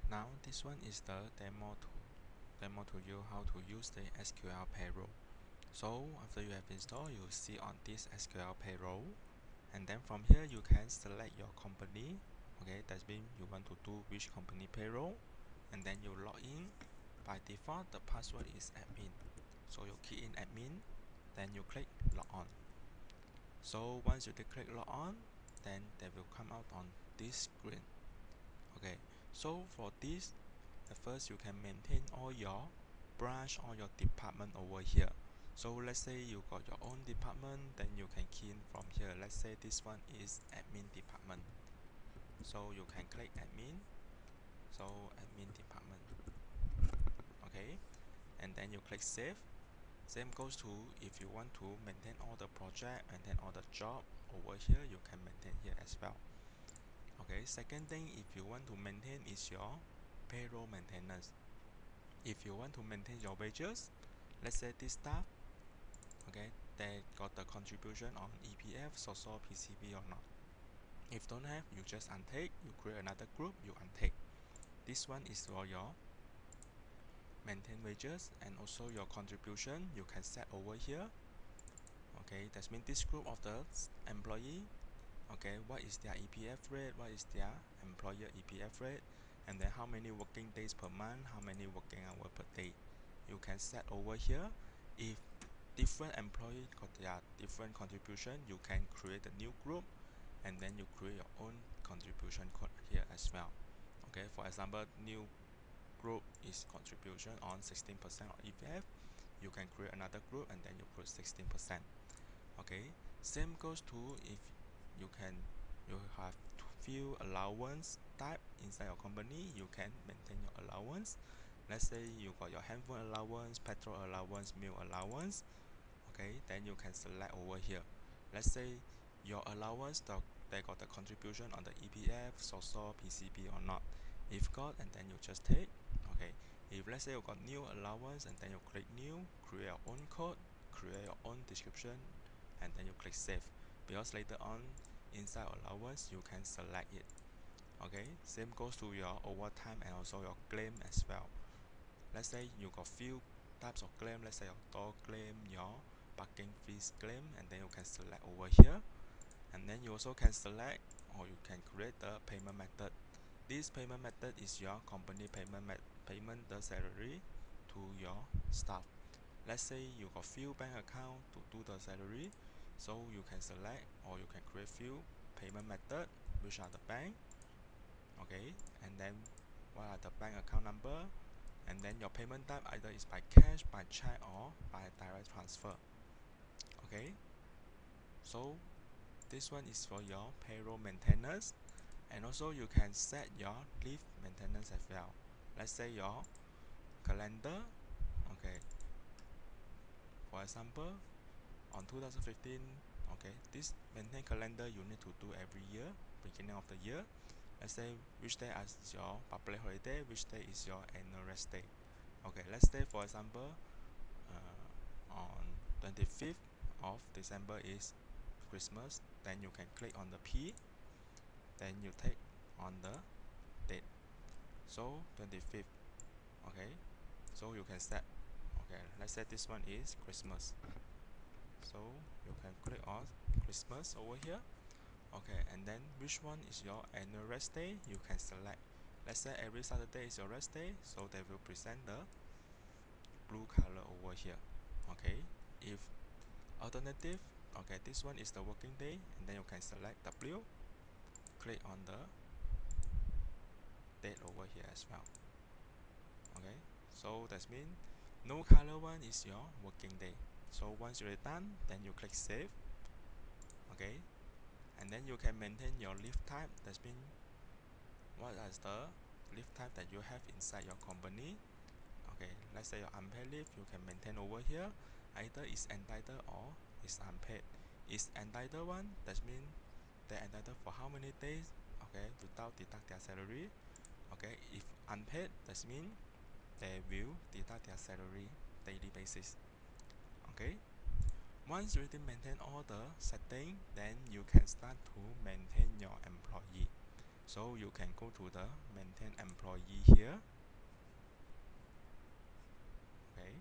Now this one is the demo to you how to use the SQL Payroll. So after you have installed, you see on this SQL Payroll, and then from here you can select your company. Okay, that means you want to do which company payroll, and then you log in. By default, the password is admin. So you key in admin, then you click log on. So once you click log on, then they will come out on this screen. Okay, so for this, at first you can maintain all your branch or your department over here. So let's say you got your own department, then you can key in from here. Let's say this one is admin department. So you can click admin. So admin department. Okay, and then you click save. Same goes to if you want to maintain all the project and then all the job over here, you can maintain here as well. Okay, second thing, if you want to maintain is your payroll maintenance. If you want to maintain your wages, let's say this staff, okay, they got the contribution on EPF, SOSO, PCB or not. If don't have, you just untake, you create another group, you untake. This one is for your maintain wages, and also your contribution you can set over here. Okay, that means this group of the employee, okay, what is their EPF rate, what is their employer EPF rate, and then how many working days per month, how many working hours per day. You can set over here. If different employees got their different contribution, you can create a new group, and then you create your own contribution code here as well. Okay, for example, new group is contribution on 16% of EPF. You can create another group and then you put 16%. Okay, same goes to if you have few allowance type inside your company, you can maintain your allowance. Let's say you got your handphone allowance, petrol allowance, meal allowance. Okay, then you can select over here. Let's say your allowance, they got the contribution on the EPF, SOSO, PCB or not. If got, and then you just take. Okay, if let's say you got new allowance, and then you click new, create your own code, create your own description, and then you click save, because later on inside allowance you can select it. Okay, same goes to your overtime and also your claim as well. Let's say you got few types of claim. Let's say your door claim, your parking fees claim, and then you can select over here, and then you also can select or you can create the payment method. This payment method is your company payment the salary to your staff. Let's say you got few bank account to do the salary, so you can select or you can create few payment method, which are the bank. Okay, and then what are the bank account number, and then your payment type either is by cash, by check, or by direct transfer. Okay, so this one is for your payroll maintenance, and also you can set your leave maintenance as well. Let's say your calendar. Okay, for example, on 2015, okay, this maintain calendar you need to do every year, beginning of the year. Let's say which day is your public holiday, which day is your annual rest day. Okay, let's say for example, on 25th of December is Christmas, then you can click on the P, then you take on the date. So 25th, okay, so you can set, okay, let's say this one is Christmas. So you can click on Christmas over here. Okay, and then which one is your annual rest day, you can select. Let's say every Saturday is your rest day, so they will present the blue color over here. Okay, if alternative, okay, this one is the working day, and then you can select W, click on the date over here as well. Okay, so that means no color one is your working day. So once you're done, then you click save. Okay, and then you can maintain your leave type. That means what is the leave type that you have inside your company. Okay, let's say your unpaid leave, you can maintain over here. Either is entitled or is unpaid. Is entitled one, that means they're entitled for how many days, okay, without deduct their salary. Okay, if unpaid, that means they will deduct their salary daily basis. Okay, once you already maintain all the setting, then you can start to maintain your employee. So you can go to the maintain employee employee here. Okay,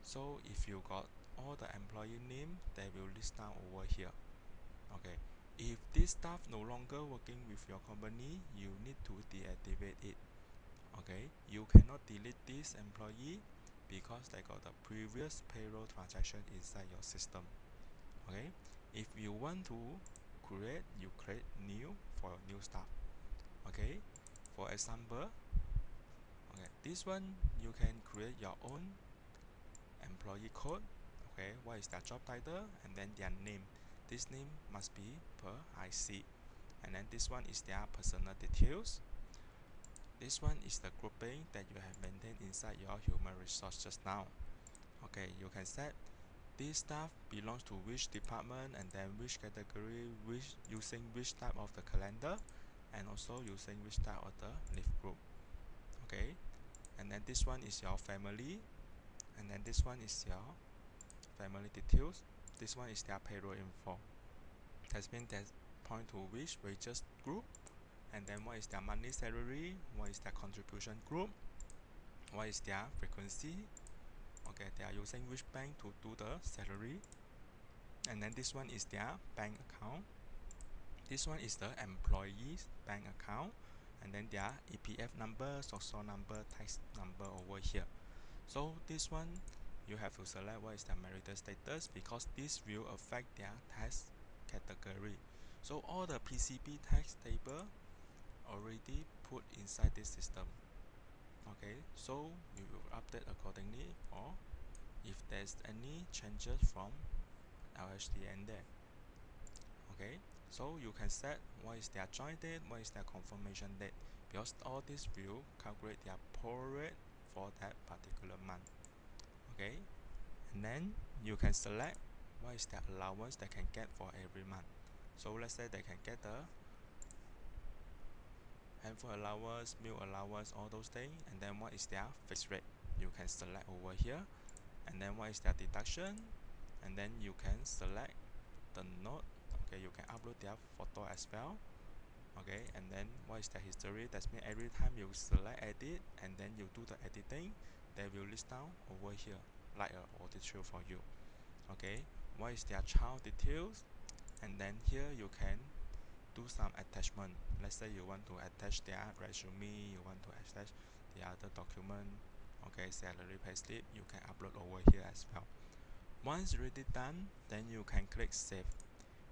so if you got all the employee name, they will list down over here. Okay, if this staff no longer working with your company, you need to deactivate it. Okay, you cannot delete this employee because they got the previous payroll transaction inside your system. Okay, if you want to create, you create new for new staff. Okay, for example, okay, this one you can create your own employee code. Okay, what is their job title and then their name. This name must be per IC, and then this one is their personal details. This one is the grouping that you have maintained inside your human resource just now. Okay, you can set this staff belongs to which department and then which category, which using which type of the calendar, and also using which type of the leave group. Okay, and then this one is your family, and then this one is your family details. This one is their payroll info. That means that point to which wages group, and then what is their monthly salary, what is their contribution group, what is their frequency. Okay, they are using which bank to do the salary, and then this one is their bank account. This one is the employee's bank account, and then their EPF number, social number, tax number over here. So this one you have to select what is their marital status because this will affect their tax category. So all the PCP tax table already put inside this system. Okay, so we will update accordingly or if there's any changes from LHDN there. Okay, so you can set what is their join date, what is their confirmation date, because all this will calculate their prorate for that particular month. Okay, and then you can select what is the allowance they can get for every month. So let's say they can get the handphone allowance, meal allowance, all those things, and then what is their fixed rate, you can select over here, and then what is their deduction, and then you can select the note. Okay, you can upload their photo as well. Okay, and then what is the history, that means every time you select edit and then you do the editing, they will list down over here like an audit trail for you. Okay, what is their child details, and then here you can do some attachment. Let's say you want to attach their resume, you want to attach the other document. Okay, salary payslip, you can upload over here as well. Once already done, then you can click save.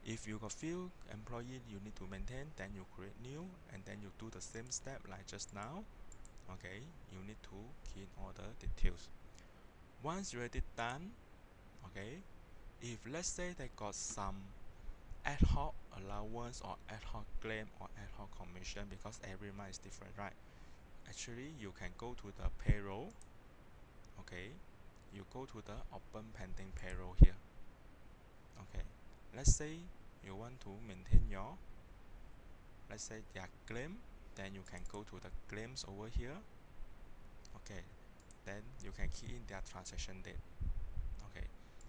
If you got few employees you need to maintain, then you create new, and then you do the same step like just now. Okay, you need to key in all the details. Once already done, okay, if let's say they got some ad hoc allowance or ad hoc claim or ad hoc commission, because every month is different, right? Actually, you can go to the payroll. Okay, you go to the open pending payroll here. Okay, let's say you want to maintain your, let's say their claim, then you can go to the claims over here. Okay, then you can key in their transaction date. Okay,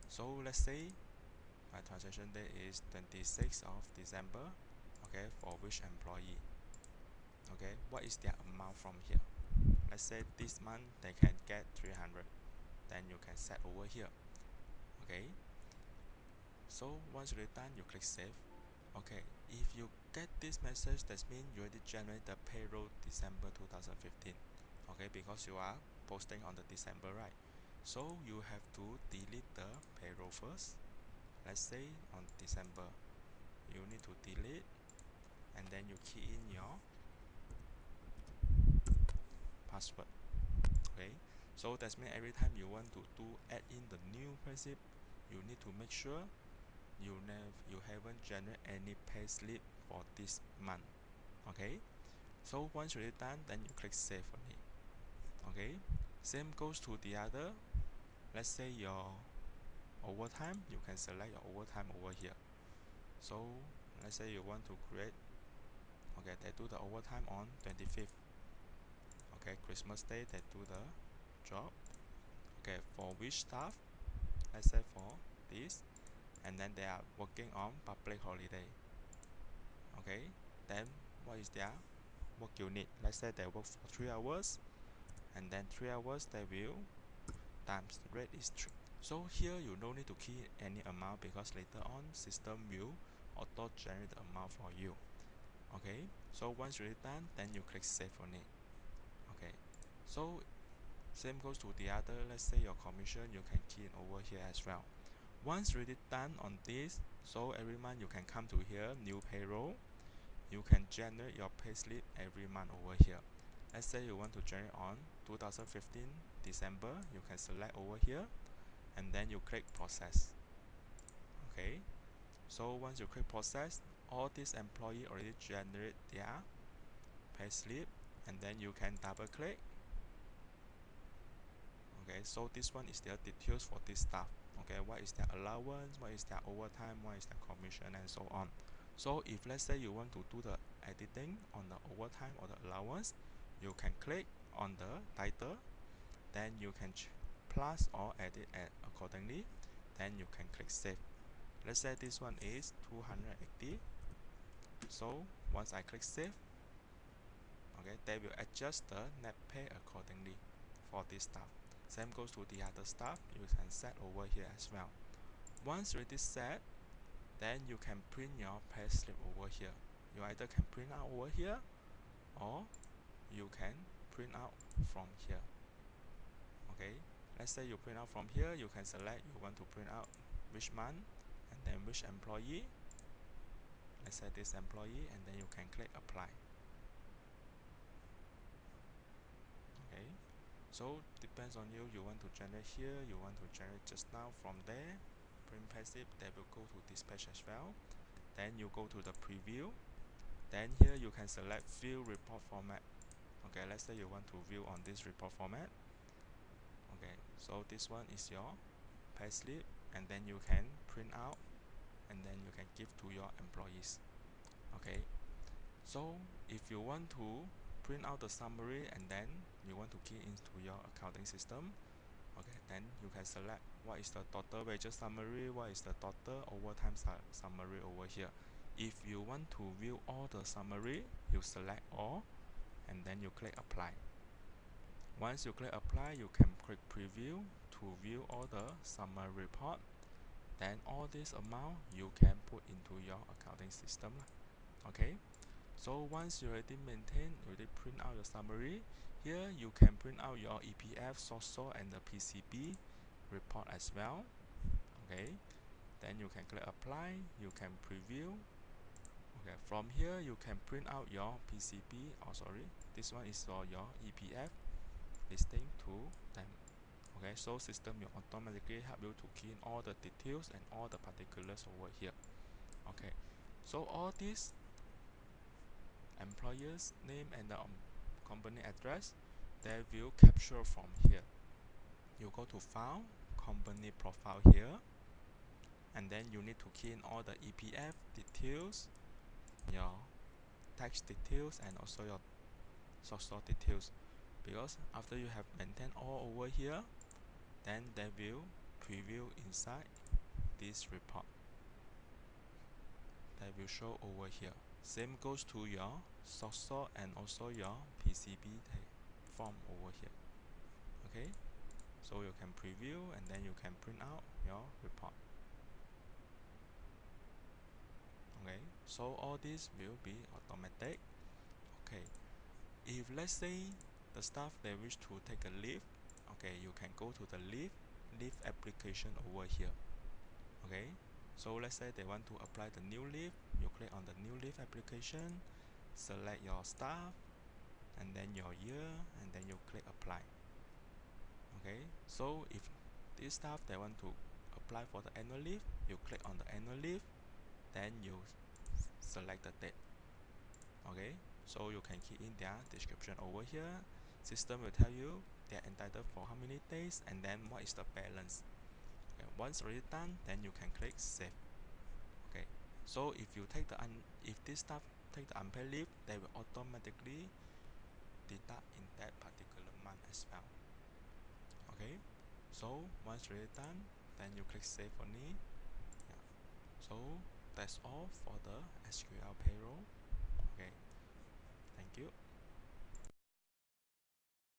so let's say my transaction date is 26th of December. Okay, for which employee. Okay, what is their amount from here? Let's say this month they can get 300, then you can set over here. Okay, so once you're done, you click save. Okay, if you get this message, that means you already generate the payroll December 2015. Okay, because you are posting on the December, right? So you have to delete the payroll first. Let's say on December, you need to delete, and then you key in your password. Okay, so that means every time you want to add in the new payslip, you need to make sure you haven't generated any payslip for this month. Okay, so once you're done, then you click save on it. Okay, same goes to the other. Let's say your overtime, you can select your overtime over here. So let's say you want to create, okay, they do the overtime on 25th. Okay, Christmas Day they do the job. Okay, for which staff? Let's say for this, and then they are working on public holiday. Okay, then what is their work unit. Let's say they work for 3 hours, and then 3 hours they will times the rate is 3. So here you don't need to key any amount because later on system will auto generate the amount for you. Okay, so once you're done, then you click save on it. Okay, so same goes to the other. Let's say your commission, you can key it over here as well. Once you're done on this, so every month you can come to here, new payroll. You can generate your payslip every month over here. Let's say you want to generate on 2015 December, you can select over here and then you click process. Okay, so once you click process, all these employee already generate their payslip, and then you can double click. Okay, so this one is their details for this staff. Okay, what is their allowance, what is their overtime, what is their commission, and so on. So if let's say you want to do the editing on the overtime or the allowance, you can click on the title, then you can plus or edit it accordingly, then you can click save. Let's say this one is 280. So once I click save, okay, they will adjust the net pay accordingly for this stuff. Same goes to the other stuff. You can set over here as well. Once it is set, then you can print your pay slip over here. You either can print out over here, or you can print out from here. Okay, let's say you print out from here, you can select you want to print out which month and then which employee. Let's say this employee, and then you can click apply. Okay, so depends on you. You want to generate here, you want to generate just now from there. Print passive, they will go to this page as well. Then you go to the preview. Then here you can select view report format. Okay, let's say you want to view on this report format. Okay, so this one is your payslip, and then you can print out and then you can give to your employees. Okay, so if you want to print out the summary and then you want to key into your accounting system, okay, then you can select what is the total wages summary, what is the total overtime summary over here. If you want to view all the summary, you select all and then you click apply. Once you click apply, you can click preview to view all the summary report. Then all this amount you can put into your accounting system. Okay, so once you already print out your summary, here you can print out your EPF, SOSO, and the PCB report as well. Okay, then you can click apply, you can preview. Okay, from here you can print out your PCB, this one is for your EPF listing to them. Okay, so system will automatically help you to key in all the details and all the particulars over here. Okay, so all these employer's name and the company address, they will capture from here. You go to file, company profile here, and then you need to key in all the EPF details, your tax details, and also your social details, because after you have maintained all over here, then they will preview inside this report. They will show over here. Same goes to your social and also your PCB form over here. Okay, so you can preview and then you can print out your report. Okay, so all this will be automatic. Okay, if let's say the staff they wish to take a leave, okay, you can go to the leave application over here. Okay, so let's say they want to apply the new leave, you click on the new leave application, select your staff and then your year, and then you click apply. Okay, so if this staff they want to apply for the annual leave, you click on the annual leave, then you select the date. Okay, so you can key in their description over here. System will tell you they're entitled for how many days and then what is the balance. Okay, once already done, then you can click save. Okay, so if you take if this staff take the unpaid leave, they will automatically deduct in that particular month as well. Okay, so once already done, then you click save on it. Yeah. So that's all for the SQL payroll. Okay, thank you.